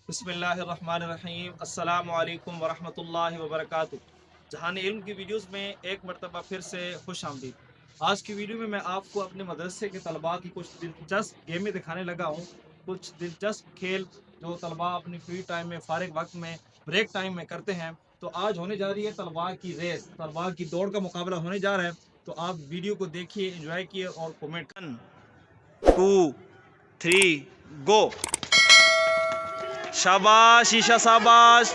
बिस्मिल्लाहिर्रहमानिर्रहीम अस्सलामुअलैकुम वरहमतुल्लाहि वबरकातुहू। जहान इल्म की वीडियोस में एक मरतबा फिर से खुश आमदीद। आज की वीडियो में मैं आपको अपने मदरसे के तलबा की कुछ दिलचस्प गेमें दिखाने लगा हूँ। कुछ दिलचस्प खेल जो तलबा अपनी फ्री टाइम में, फारिग वक्त में, ब्रेक टाइम में करते हैं। तो आज होने जा रही है तलबा की रेस, तलबा की दौड़ का मुकाबला होने जा रहा है। तो आप वीडियो को देखिए, एंजॉय किए और कमेंट। 1 2 3 गो। शाबाश शीशा, शाबाश।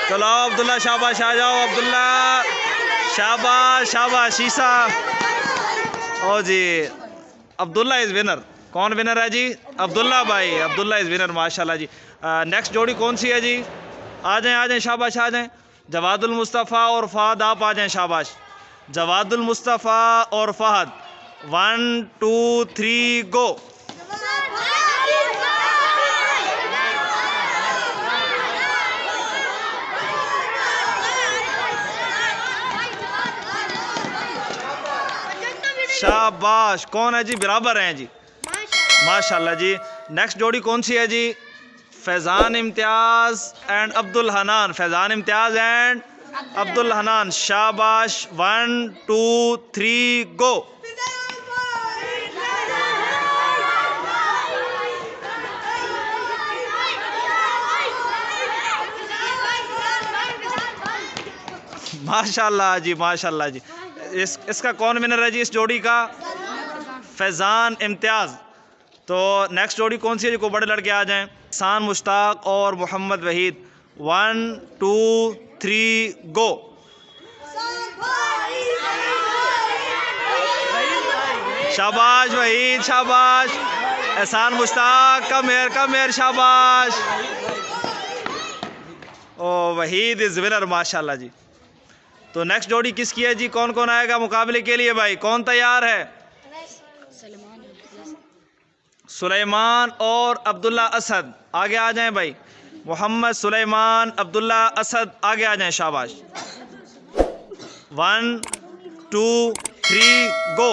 चलो अब्दुल्ला, शाबाश, आ जाओ अब्दुल्ला, शाबाश शाबाश शीशा। ओ जी, अब्दुल्ला इज़ विनर। कौन विनर है जी? अब्दुल्ला भाई, अब्दुल्ला इज़ विनर, माशाल्लाह जी। नेक्स्ट जोड़ी कौन सी है जी? आ जाएं शाबाश, आ जाएं। जवादुल मुस्तफ़ा और फ़हद, आप आ जाएं, शाबाश। जवादुल मुस्तफ़ा और फ़हद, 1 2 3 गो। शाबाश। कौन है जी? बराबर हैं जी, माशाल्लाह जी। नेक्स्ट जोड़ी कौन सी है जी? फैज़ान इम्तियाज़ एंड अब्दुल हनान, फैज़ान इम्तियाज़ एंड अब्दुल हनान, शाबाश। 1 2 3 गो। माशाल्लाह जी, माशाल्लाह जी। इसका कौन विनर है जी? इस जोड़ी का फैज़ान इम्तियाज़। तो नेक्स्ट जोड़ी कौन सी है जी? को बड़े लड़के आ जाएं। सान मुश्ताक और मोहम्मद वहीद, 1 2 3 गो। शाबाश वहीद, शाबाश। एहसान मुश्ताक, कम हेयर, शाबाश। ओ वहीद इज़ विनर, माशाल्लाह जी। तो नेक्स्ट जोड़ी किसकी है जी? कौन कौन आएगा मुकाबले के लिए भाई? कौन तैयार है? सुलेमान और अब्दुल्ला असद, आगे आ जाएं भाई। मोहम्मद सुलेमान, अब्दुल्ला असद, आगे आ जाएं, शाबाश। 1 2 3 गो।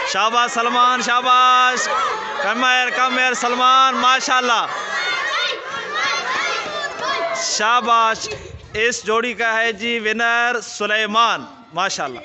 शाबाश सलमान, शाबाश। कम हेयर सलमान, माशाल्लाह, शाबाश। इस जोड़ी का है जी विनर सुलेमान, माशाल्लाह।